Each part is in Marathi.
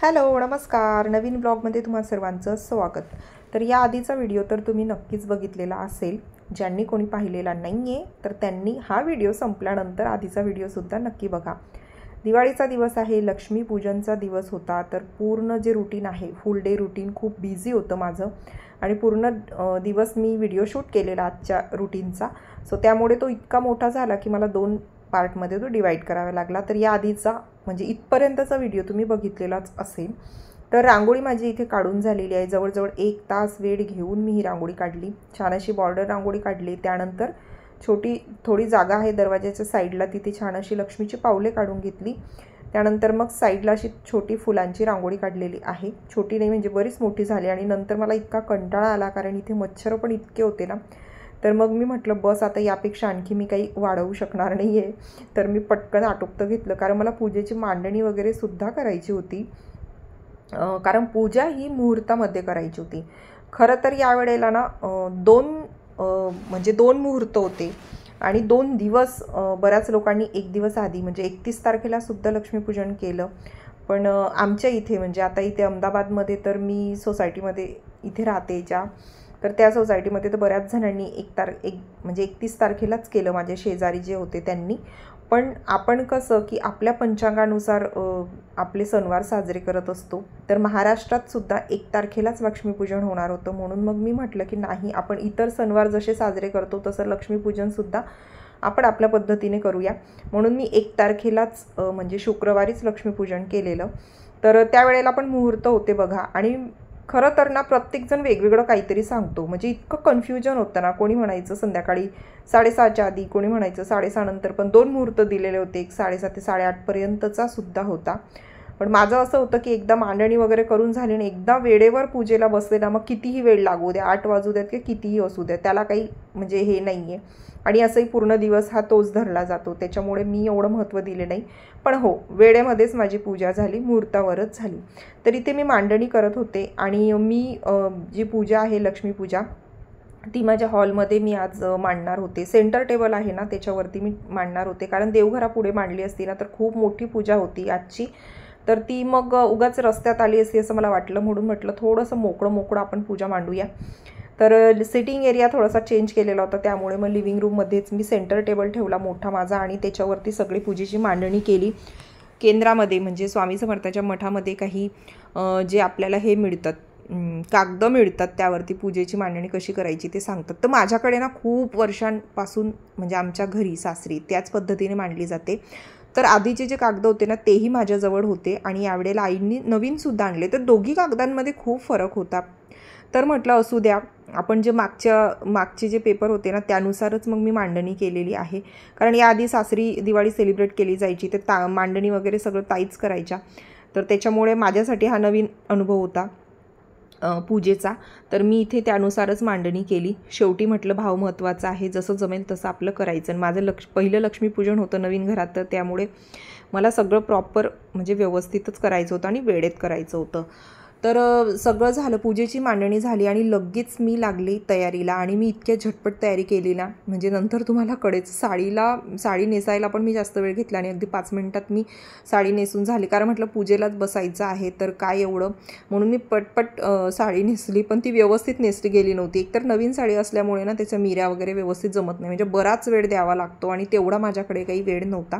हॅलो नमस्कार. नवीन ब्लॉगमध्ये तुम्हा सर्वांचं स्वागत. तर या आधीचा व्हिडिओ तर तुम्ही नक्कीच बघितलेला असेल. ज्यांनी कोणी पाहिलेला नाही आहे तर त्यांनी हा व्हिडिओ संपल्यानंतर आधीचा व्हिडिओसुद्धा नक्की बघा. दिवाळीचा दिवस आहे, लक्ष्मीपूजनचा दिवस होता. तर पूर्ण जे रुटीन आहे, फुल डे रुटीन खूप बिझी होतं माझं आणि पूर्ण दिवस मी व्हिडिओ शूट केलेला आजच्या रुटीनचा. सो त्यामुळे तो इतका मोठा झाला की मला 2 पार्टमध्ये तो डिवाईड करावा लागला. तर या आधीचा म्हणजे इथपर्यंतचा व्हिडिओ तुम्ही बघितलेलाच असेल. तर रांगोळी माझी इथे काढून झालेली आहे. जवळजवळ 1 तास वेळ घेऊन मी ही रांगोळी काढली. छान अशी बॉर्डर रांगोळी काढली. त्यानंतर छोटी थोडी जागा आहे दरवाजाच्या साईडला, तिथे छान अशी लक्ष्मीची पावले काढून घेतली. त्यानंतर मग साईडला अशी छोटी फुलांची रांगोळी काढलेली आहे. छोटी नाही म्हणजे बरीच मोठी झाली. आणि नंतर मला इतका कंटाळा आला कारण इथे मच्छर पण इतके होते ना. तर मग मी म्हटलं बस आता यापेक्षा आणखी मी काही वाढवू शकणार नाही आहे. तर मी पटकन आटोपतं घेतलं कारण मला पूजेची मांडणी वगैरे सुद्धा करायची होती. कारण पूजा ही मुहूर्तामध्ये करायची होती. खरं तर यावेळेला ना 2 मुहूर्त होते आणि 2 दिवस बऱ्याच लोकांनी 1 दिवस आधी म्हणजे 31 तारखेला सुद्धा लक्ष्मीपूजन केलं. पण आमच्या इथे म्हणजे आता इथे अहमदाबादमध्ये तर मी सोसायटीमध्ये इथे राहते तर त्या सोसायटीमध्ये तर बऱ्याच जणांनी 31 तारखेलाच केलं. माझे शेजारी जे होते त्यांनी. पण आपण कसं की आपल्या पंचांगानुसार आपले सणवार साजरे करत असतो. तर महाराष्ट्रात सुद्धा 1 तारखेलाच लक्ष्मीपूजन होणार होतं. म्हणून मग मी म्हटलं की नाही, आपण इतर सणवार जसे साजरे करतो तसं लक्ष्मीपूजनसुद्धा आपण आपल्या पद्धतीने करूया. म्हणून मी 1 तारखेलाच म्हणजे शुक्रवारीच लक्ष्मीपूजन केलेलं. तर त्यावेळेला पण मुहूर्त होते बघा. आणि खरं तर ना प्रत्येकजण वेगवेगळं काहीतरी सांगतो. म्हणजे इतकं कन्फ्युजन होतं ना. कोणी म्हणायचं संध्याकाळी 6:30च्या आधी, कोणी म्हणायचं 6:30 नंतर. पण 2 मुहूर्त दिलेले होते. एक 7:30 ते 8:30पर्यंतचा सुद्धा होता. पण माझं असं होतं की एकदा मांडणी वगैरे करून झाली आणि एकदा वेळेवर पूजेला बसले ना, मग कितीही वेळ लागू द्या, 8 वाजू द्यात की कितीही असू द्या, त्याला काही म्हणजे हे नाही आहे. आणि असंही पूर्ण दिवस हा तोच धरला जातो. त्याच्यामुळे मी एवढं महत्त्व दिले नाही. पण हो, वेळेमध्येच माझी पूजा झाली, मुहूर्तावरच झाली. तर इथे मी मांडणी करत होते आणि मी जी पूजा आहे लक्ष्मीपूजा ती माझ्या हॉलमध्ये मी आज मांडणार होते. सेंटर टेबल आहे ना त्याच्यावरती मी मांडणार होते. कारण देवघरापुढे मांडली असती ना तर खूप मोठी पूजा होती आजची. तर ती मग उगाच रस्त्यात आली असती असं मला वाटलं. म्हणून म्हटलं थोडंसं मोकळं आपण पूजा मांडूया. तर सिटिंग एरिया थोडासा चेंज केलेला होता. त्यामुळे मग लिव्हिंग रूममध्येच मी सेंटर टेबल ठेवला मोठा माझा आणि त्याच्यावरती सगळी पूजेची मांडणी केली. केंद्रामध्ये म्हणजे स्वामी समर्थाच्या मठामध्ये काही जे आपल्याला हे मिळतात, कागदं मिळतात, त्यावरती पूजेची मांडणी कशी करायची ते सांगतात. तर माझ्याकडे ना खूप वर्षांपासून म्हणजे आमच्या घरी सासरी त्याच पद्धतीने मांडली जाते. तर आधीचे जे कागद होते ना तेही माझ्याजवळ होते आणि यावेळेला आईंनी नवीनसुद्धा आणले. तर दोघी कागदांमध्ये खूप फरक होता. तर म्हटलं असू द्या, आपण जे मागचे जे पेपर होते ना त्यानुसारच मग मी मांडणी केलेली आहे. कारण याआधी सासरी दिवाळी सेलिब्रेट केली जायची तर मांडणी वगैरे सगळं ताईच करायच्या. तर त्याच्यामुळे माझ्यासाठी हा नवीन अनुभव होता पूजेचा. तर मी इथे त्यानुसारच मांडणी केली. शेवटी म्हटलं भाव महत्त्वाचा आहे, जसं जमेल तसं आपलं करायचं. आणि माझं पहिलं लक्ष्मीपूजन होतं नवीन घरात. तर त्यामुळे मला सगळं प्रॉपर म्हणजे व्यवस्थितच करायचं होतं आणि वेळेत करायचं होतं. तर सगळं झालं, पूजेची मांडणी झाली आणि लगेच मी लागले तयारीला. आणि मी इतक्या झटपट तयारी केली ना म्हणजे नंतर तुम्हाला कळेच. साडी नेसायला पण मी जास्त वेळ घेतला आणि अगदी 5 मिनिटात मी साडी नेसून झाली. कारण म्हटलं पूजेलाच बसायचं आहे तर काय एवढं, म्हणून मी पटपट साडी नेसली. पण ती व्यवस्थित नेसली गेली नव्हती. एकतर नवीन साडी असल्यामुळे ना त्याच्या मिऱ्या वगैरे व्यवस्थित जमत नाही. म्हणजे बराच वेळ द्यावा लागतो आणि तेवढा माझ्याकडे काही वेळ नव्हता.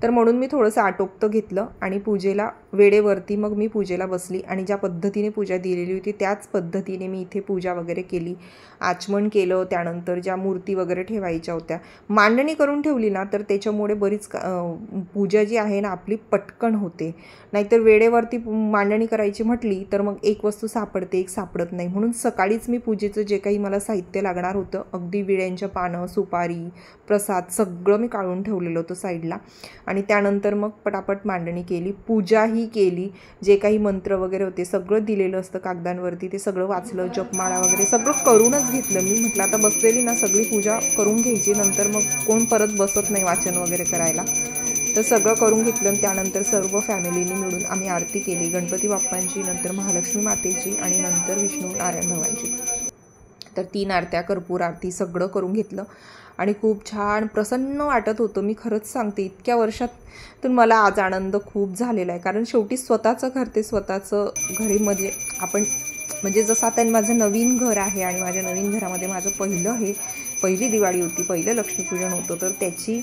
तर म्हणून मी थोडंसं आटोपतं घेतलं आणि पूजेला वेळेवरती मग मी पूजेला बसली. आणि ज्या पद्धतीने पूजा दिलेली होती त्याच पद्धतीने मी इथे पूजा वगैरे केली, आचमन केलं. त्यानंतर ज्या मूर्ती वगैरे ठेवायच्या होत्या मांडणी करून ठेवली ना तर त्याच्यामुळे बरीच पूजा जी आहे ना आपली पटकन होते. नाहीतर वेळेवरती मांडणी करायची म्हटली तर मग एक वस्तू सापडते, एक सापडत नाही. म्हणून सकाळीच मी पूजेचं जे काही मला साहित्य लागणार होतं, अगदी विड्यांच्या पानं, सुपारी, प्रसाद सगळं मी काढून ठेवलेलं होतं साईडला. आणि त्यानंतर मग पटापट मांडणी केली, पूजाही केली. जे काही मंत्र वगैरे होते सगळं दिलेलं असतं कागदांवरती ते सगळं वाचलं, जपमाळा वगैरे सगळं करूनच घेतलं मी. म्हटलं आता बसलेली ना सगळी पूजा करून घ्यायची, नंतर मग कोण परत बसत नाही वाचन वगैरे करायला. तर सगळं करून घेतलं. त्यानंतर सर्व फॅमिलीने मिळून आम्ही आरती केली, गणपती बाप्पांची, नंतर महालक्ष्मी मातेची आणि नंतर विष्णू नारायण भगवानची. तर 3 आरत्या, कर्पूर आरती सगळं करून घेतलं आणि खूप छान प्रसन्न वाटत होतं. मी खरंच सांगते, इतक्या वर्षातून मला आज आनंद खूप झालेला आहे. कारण शेवटी स्वतःचं घर, ते स्वतःचं घरीमध्ये आपण म्हणजे जसं आता माझं नवीन घर आहे आणि माझ्या नवीन घरामध्ये माझं पहिली दिवाळी होती, पहिलं लक्ष्मीपूजन होतं. तर त्याची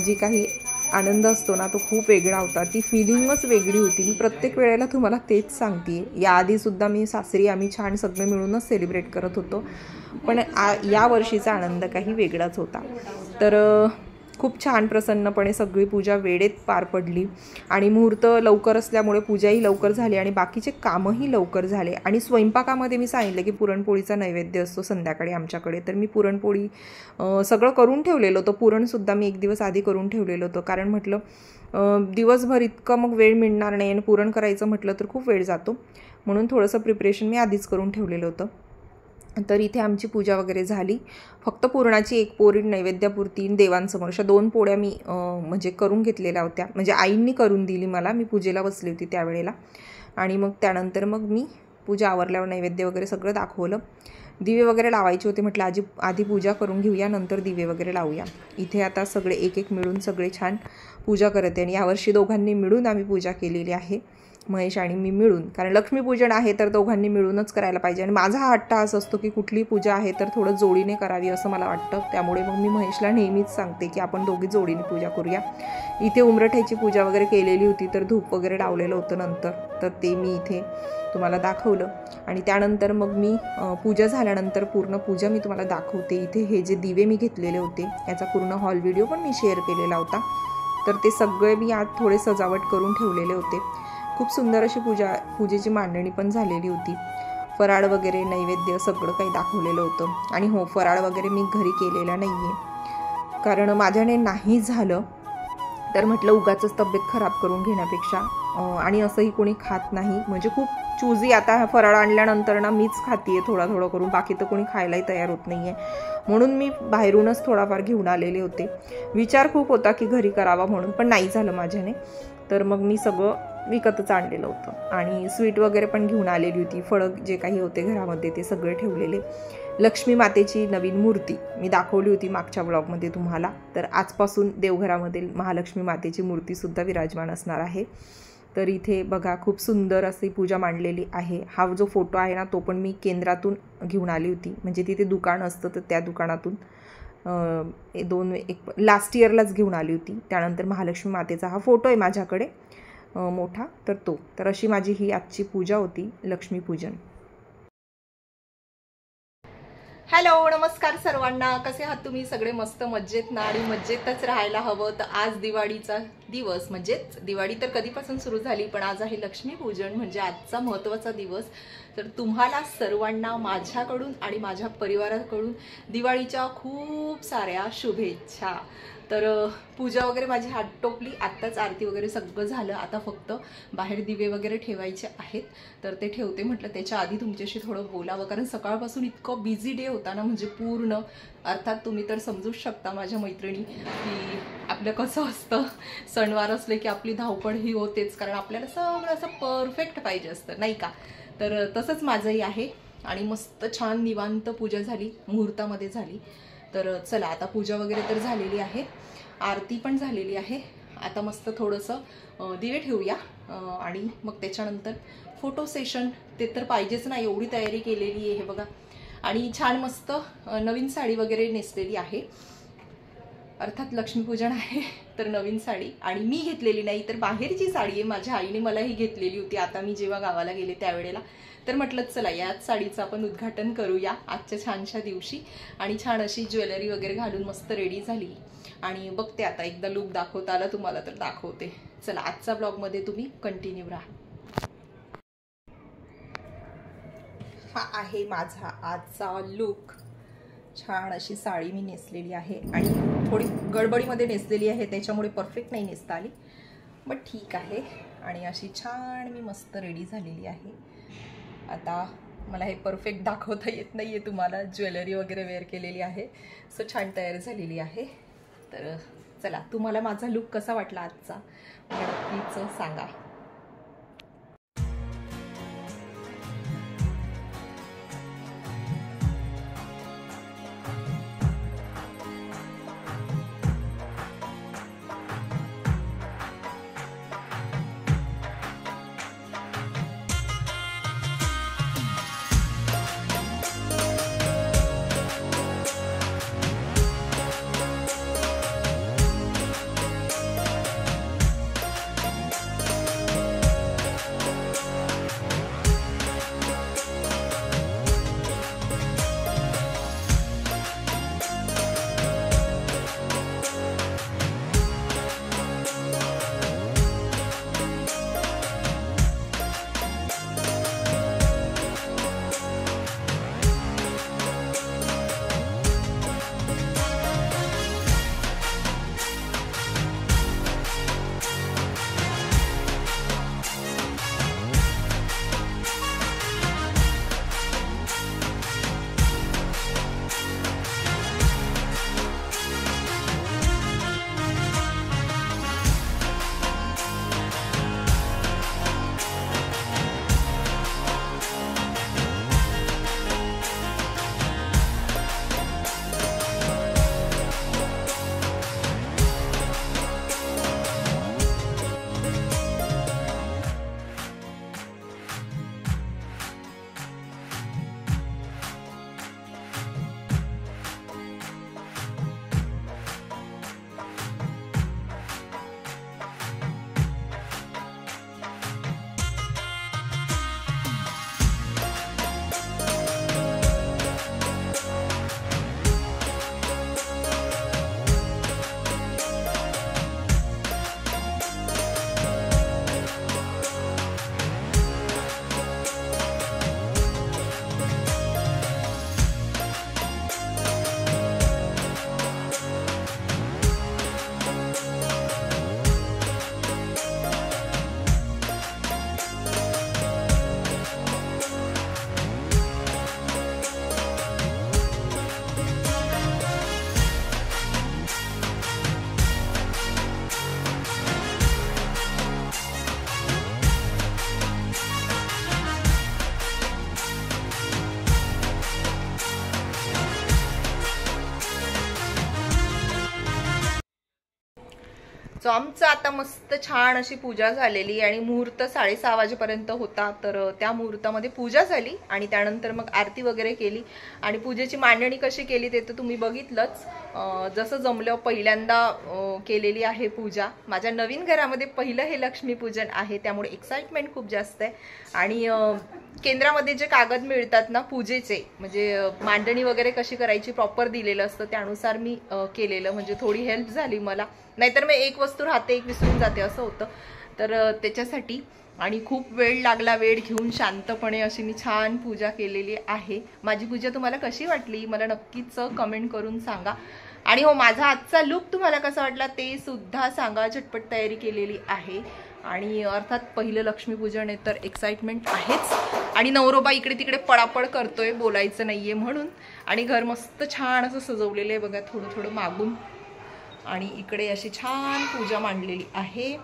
जी काही आनंद असतो ना, तो खूप वेगळा होता. ती फिलिंगच वेगळी होती. मी प्रत्येक वेळेला तुम्हाला तेच सांगते. याआधीसुद्धा मी सासरी आम्ही छान सगळे मिळूनच सेलिब्रेट करत होतो, पण या वर्षीचा आनंद काही वेगळाच होता. तर खूप छान प्रसन्नपणे सगळी पूजा वेळेत पार पडली आणि मुहूर्त लवकर असल्यामुळे पूजाही लवकर झाली आणि बाकीचे कामही लवकर झाले. आणि स्वयंपाकामध्ये मी सांगितलं की पुरणपोळीचा नैवेद्य असतो संध्याकाळी आमच्याकडे, तर मी पुरणपोळी सगळं करून ठेवलेलं होतं. पुरणसुद्धा मी एक दिवस आधी करून ठेवलेलं होतं, कारण म्हटलं दिवसभर इतकं मग वेळ मिळणार नाही आणि पुरण करायचं म्हटलं तर खूप वेळ जातो, म्हणून थोडंसं प्रिपरेशन मी आधीच करून ठेवलेलं होतं. तर इथे आमची पूजा वगैरे झाली. फक्त पुरणाची एक पोळी नैवेद्यापुरती देवांसमोर अशा 2 पोळ्या मी म्हणजे करून घेतलेल्या होत्या. म्हणजे आईंनी करून दिली मला, मी पूजेला बसली होती त्यावेळेला. आणि मग त्यानंतर मग मी पूजा आवरल्यावर नैवेद्य वगैरे सगळं दाखवलं. दिवे वगैरे लावायचे होते, म्हटलं आधी पूजा करून घेऊया, नंतर दिवे वगैरे लावूया. इथे आता सगळे एक मिळून सगळे छान पूजा करते आणि यावर्षी दोघांनी मिळून आम्ही पूजा केलेली आहे, महेश आणि मी मिळून. कारण लक्ष्मीपूजन आहे तर दोघांनी मिळूनच करायला पाहिजे. आणि माझा हा हट्ट असा असतो की कुठली पूजा आहे तर थोडं जोडीने करावी असं मला वाटतं. त्यामुळे मग मी महेशला नेहमीच सांगते की आपण दोघी जोडीने पूजा करूया. इथे उंबरठ्याची पूजा वगैरे केलेली होती, तर धूप वगैरे लावलेलं होतं नंतर, तर ते मी इथे तुम्हाला दाखवलं. आणि त्यानंतर मग मी पूजा झाल्यानंतर पूर्ण पूजा मी तुम्हाला दाखवते. इथे हे जे दिवे मी घेतलेले होते याचा पूर्ण हॉल व्हिडिओ पण मी शेअर केलेला होता. तर ते सगळे मी आत थोडे सजावट करून ठेवलेले होते. खूप सुंदर अशी पूजेची मांडणी पण झालेली होती. फराळ वगैरे नैवेद्य सगळं काही दाखवलेलं होतं. आणि हो, फराळ वगैरे मी घरी केलेला नाही आहे, कारण माझ्याने नाही झालं तर म्हटलं उगाचच तब्येत खराब करून घेण्यापेक्षा, आणि असंही कोणी खात नाही, म्हणजे खूप चूजी आता फराळ आणल्यानंतर ना मीच खाते थोडं करून, बाकी तर कोणी खायलाही तयार होत नाही आहे. म्हणून मी बाहेरूनच थोडाफार घेऊन आलेले होते. विचार खूप होता की घरी करावा म्हणून, पण नाही झालं माझ्याने. तर मग मी सगळं विकतच आणलेलं होतं आणि स्वीट वगैरे पण घेऊन आलेली होती. फळं जे काही होते घरामध्ये ते सगळे ठेवलेले. लक्ष्मी मातेची नवीन मूर्ती मी दाखवली होती मागच्या ब्लॉगमध्ये तुम्हाला. तर आजपासून देवघरामध्ये महालक्ष्मी मातेची मूर्तीसुद्धा विराजमान असणार आहे. तर इथे बघा खूप सुंदर अशी पूजा मांडलेली आहे. हा जो फोटो आहे ना, तो पण मी केंद्रातून घेऊन आली होती, म्हणजे तिथे दुकान असतं तर त्या दुकानातून एक लास्ट इयरलाच घेऊन आली होती. त्यानंतर महालक्ष्मी मातेचा हा फोटो आहे माझ्याकडे मोठा, तर अशी माझी ही आजची पूजा होती, लक्ष्मीपूजन. हॅलो, नमस्कार सर्वांना. कसे आहात तुम्ही सगळे? मस्त मज्जेत ना? आणि मज्जेतच राहायला हवं. तर आज दिवाळीचा दिवस, म्हणजेच दिवाळी तर कधीपासून सुरू झाली, पण आज आहे लक्ष्मीपूजन, म्हणजे आजचा महत्त्वाचा दिवस. तर तुम्हाला सर्वांना माझ्याकडून आणि माझ्या परिवाराकडून दिवाळीच्या खूप साऱ्या शुभेच्छा. तर पूजा वगैरे माझी आटोपली, आत्ताच आरती वगैरे सगळं झालं. आता फक्त बाहेर दिवे वगैरे ठेवायचे आहेत, तर ते ठेवते. म्हटलं त्याच्या आधी तुमच्याशी थोडं बोलावं, कारण सकाळपासून इतकं बिझी डे होता ना, म्हणजे पूर्ण. अर्थात तुम्ही तर समजूच शकता माझ्या मैत्रिणी की आपलं कसं असतं, सणवार असले की आपली धावपळ ही होतेच, कारण आपल्याला सगळं असं परफेक्ट पाहिजे असतं, नाही का? तर तसंच माझंही आहे. आणि मस्त छान निवांत पूजा झाली, मुहूर्तामध्ये झाली. तर चला, आता पूजा वगैरे तर झालेली आहे, आरती पण झालेली आहे. आता मस्त थोडंसं दिवे ठेवूया आणि मग त्याच्यानंतर फोटो सेशन ते तर पाहिजेच ना, एवढी तयारी केलेली आहे हे बघा. आणि छान मस्त नवीन साडी वगैरे नेसलेली आहे. अर्थात लक्ष्मीपूजन आहे तर नवीन साडी, आणि मी घेतलेली नाही तर बाहेरची साडी आहे, माझ्या आईने मला ही घेतलेली होती आता मी जेव्हा गावाला गेले त्यावेळेला. तर म्हटलं चला याच साडीचं आपण उद्घाटन करूया आजच्या छानशा दिवशी. आणि छान अशी ज्वेलरी वगैरे घालून मस्त रेडी झाली आणि बघते आता, एकदा लुक दाखवता आला तुम्हाला तर दाखवते. चला, आजच्या ब्लॉगमध्ये तुम्ही कंटिन्यू राहा. हा आहे माझा आजचा लुक. छान अशी साडी मी नेसलेली आहे आणि थोडी गडबडीमध्ये नेसलेली आहे, त्याच्यामुळे परफेक्ट नाही नेसता आली, बट ठीक आहे. आणि अशी छान मी मस्त रेडी झालेली आहे. आता मला हे परफेक्ट दाखवता येत नाही आहे तुम्हाला, ज्वेलरी वगैरे वेअर केलेली आहे, सो छान तयार झालेली आहे. तर चला, तुम्हाला माझा लुक कसा वाटला आजचा मला नक्कीच सांगा. सो आमचं आता मस्त छान अशी पूजा झालेली आणि मुहूर्त 6:30 वाजेपर्यंत होता. तर त्या मुहूर्तामध्ये पूजा झाली आणि त्यानंतर मग आरती वगैरे केली आणि पूजेची मांडणी कशी केली ते तर तुम्ही बघितलंच. जसं जमलं पहिल्यांदा केलेली आहे पूजा. माझ्या नवीन घरामध्ये पहिलं हे लक्ष्मीपूजन आहे, त्यामुळे एक्साइटमेंट खूप जास्त आहे. आणि केंद्रामध्ये जे कागद मिळतात ना पूजेचे, म्हणजे मांडणी वगैरे कशी करायची प्रॉपर दिलेलं असतं, त्यानुसार मी केलेलं, म्हणजे थोडी हेल्प झाली मला. नाहीतर मी एक वस्तू राहते एक विसरून जाते असं होतं. तर त्याच्यासाठी आणि खूप वेळ लागला, वेळ घेऊन शांतपणे अशी मी छान पूजा केलेली आहे. माझी पूजा तुम्हाला कशी वाटली मला नक्कीच कमेंट करून सांगा. आणि हो, माझा आजचा लुक तुम्हाला कसा वाटला ते सुद्धा सांगा. झटपट तयारी केलेली आहे आणि अर्थात पहिलं लक्ष्मीपूजन आहे तर एक्साइटमेंट आहेच. आणि नवरोबा इकडे तिकडे पडापड करतोय, बोलायचं नाहीये म्हणून. आणि घर मस्त छान असं सजवलेलं आहे बघा, थोडं थोडं मागून. आणि इकडे अशी छान पूजा मांडलेली आहे.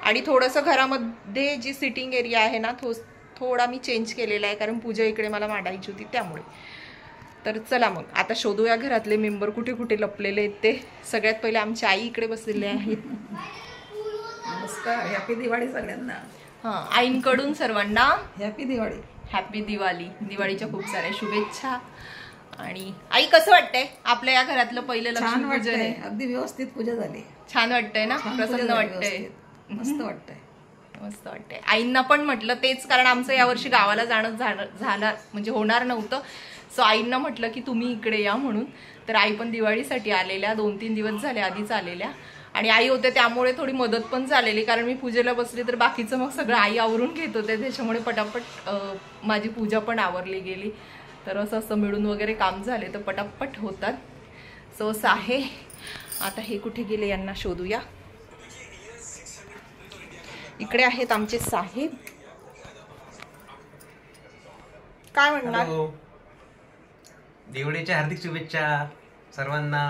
आणि थोडंसं घरामध्ये जी सिटिंग एरिया आहे ना थोडा मी चेंज केलेला आहे, कारण पूजा इकडे मला मांडायची होती त्यामुळे. तर चला मग आता शोधूया घरातले मेंबर कुठे कुठे लपलेले आहेत ते. सगळ्यात पहिले आमची आई इकडे बसलेले आहेत. नमस्कार, हॅपी दिवाळी सगळ्यांना. हां, आईंकडून सर्वांना हॅपी दिवाळी. हॅपी दिवाळी. दिवाळीच्या खूप साऱ्या शुभेच्छा. आणि आई कसं वाटतंय आपल्या या घरातलं पहिलं लक्ष्मीपूजन आहे? अगदी व्यवस्थित पूजा झाली. छान वाटतंय ना? प्रसन्न वाटतंय? मस्त वाटतंय. मस्त वाटतंय. आईंना पण म्हटलं तेच, कारण आमचं यावर्षी गावाला जाणं झालं म्हणजे होणार नव्हतं. सो आईंना म्हटलं की तुम्ही इकडे या म्हणून. तर आई पण दिवाळीसाठी आलेल्या, 2-3 दिवस झाले आधीच आलेल्या. आणि आई होते त्यामुळे थोडी मदत पण झालेली, कारण मी पूजेला बसली तर बाकीचं मग सगळं आई आवरून घेत होते, त्याच्यामुळे पटापट माझी पूजा पण आवरली गेली. तर असं मिळून वगैरे काम झाले तर पटापट होतात. सो असं आहे. आता हे कुठे गेले यांना शोधूया. इकडे आहेत आमचे साहेब. काय म्हणणार? दिवाळीच्या हार्दिक शुभेच्छा सर्वांना.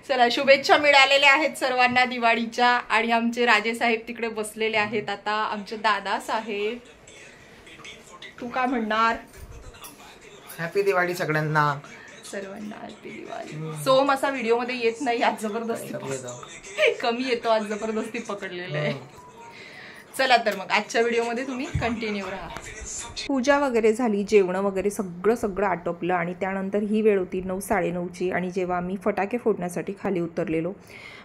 चला, शुभेच्छा मिळालेल्या आहेत सर्वांना दिवाळीच्या. आणि आमचे राजे साहेब तिकडे बसलेले आहेत. आता आमचे दादा साहेब, तू काय म्हणणार? हॅपी दिवाळी सगळ्यांना. सर्वांना हॅपी दिवाळी. सोम असा व्हिडिओ मध्ये येत नाही आज, जबरदस्ती कमी येतो आज, जबरदस्ती पकडलेलं आहे. चला तर मग आजच्या व्हिडिओमध्ये तुम्ही कंटिन्यू राहा. पूजा वगैरे झाली, जेवण वगैरे सगळं आटोपलं आणि त्यानंतर ही वेळ होती 9-9:30ची. आणि जेव्हा आम्ही फटाके फोडण्यासाठी खाली उतरलेलो,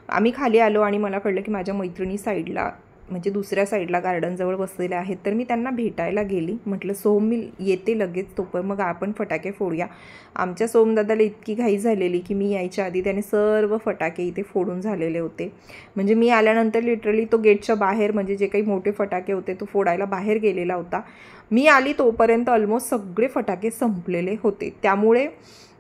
आम्ही खाली आलो आणि मला कळलं की माझ्या मैत्रिणी साईडला म्हणजे दुसऱ्या साईडला गार्डनजवळ बसलेल्या आहेत. तर मी त्यांना भेटायला गेली. म्हटलं सोहम मी येते लगेच, तोपर्यंत मग आपण फटाके फोडूया. आमच्या सोमदादाला इतकी घाई झालेली की मी यायच्या आधी त्याने सर्व फटाके इथे फोडून झालेले होते. म्हणजे मी आल्यानंतर लिटरली तो गेटच्या बाहेर, म्हणजे जे काही मोठे फटाके होते तो फोडायला बाहेर गेलेला होता. मी आली तोपर्यंत ऑलमोस्ट सगळे फटाके संपलेले होते. त्यामुळे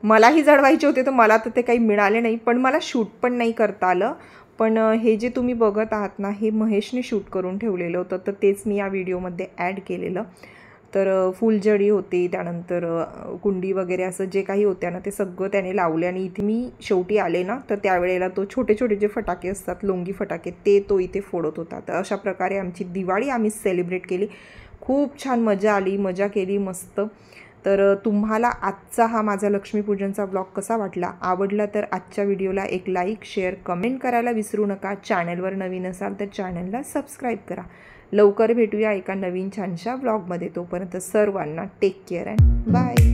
मलाही जळवायचे होते, तर मला तर ते काही मिळाले नाही. पण मला शूट पण नाही करता आलं. पण हे जे तुम्ही बघत आहात ना, हे महेशने शूट करून ठेवलेलं होतं, तर तेच मी या व्हिडिओमध्ये ॲड केलेलं. तर फुलझडी होती, त्यानंतर कुंडी वगैरे असं जे काही होत्या ना ते सगळं त्याने लावले. आणि इथे मी शेवटी आले ना, तर त्यावेळेला तो छोटे छोटे जे फटाके असतात, लोंगी फटाके, ते तो इथे फोडत होता. तर अशा प्रकारे आमची दिवाळी आम्ही सेलिब्रेट केली. खूप छान मजा आली, मजा केली मस्त. तर तुम्हाला आजचा हा माझा लक्ष्मीपूजनचा ब्लॉग कसा वाटला? आवडला तर आजच्या व्हिडिओला एक लाईक, शेअर, कमेंट करायला विसरू नका. चॅनलवर नवीन असाल तर चॅनलला सबस्क्राईब करा. लवकर भेटूया एका नवीन छानशा ब्लॉगमध्ये. तोपर्यंत सर्वांना टेक केअर अँड बाय.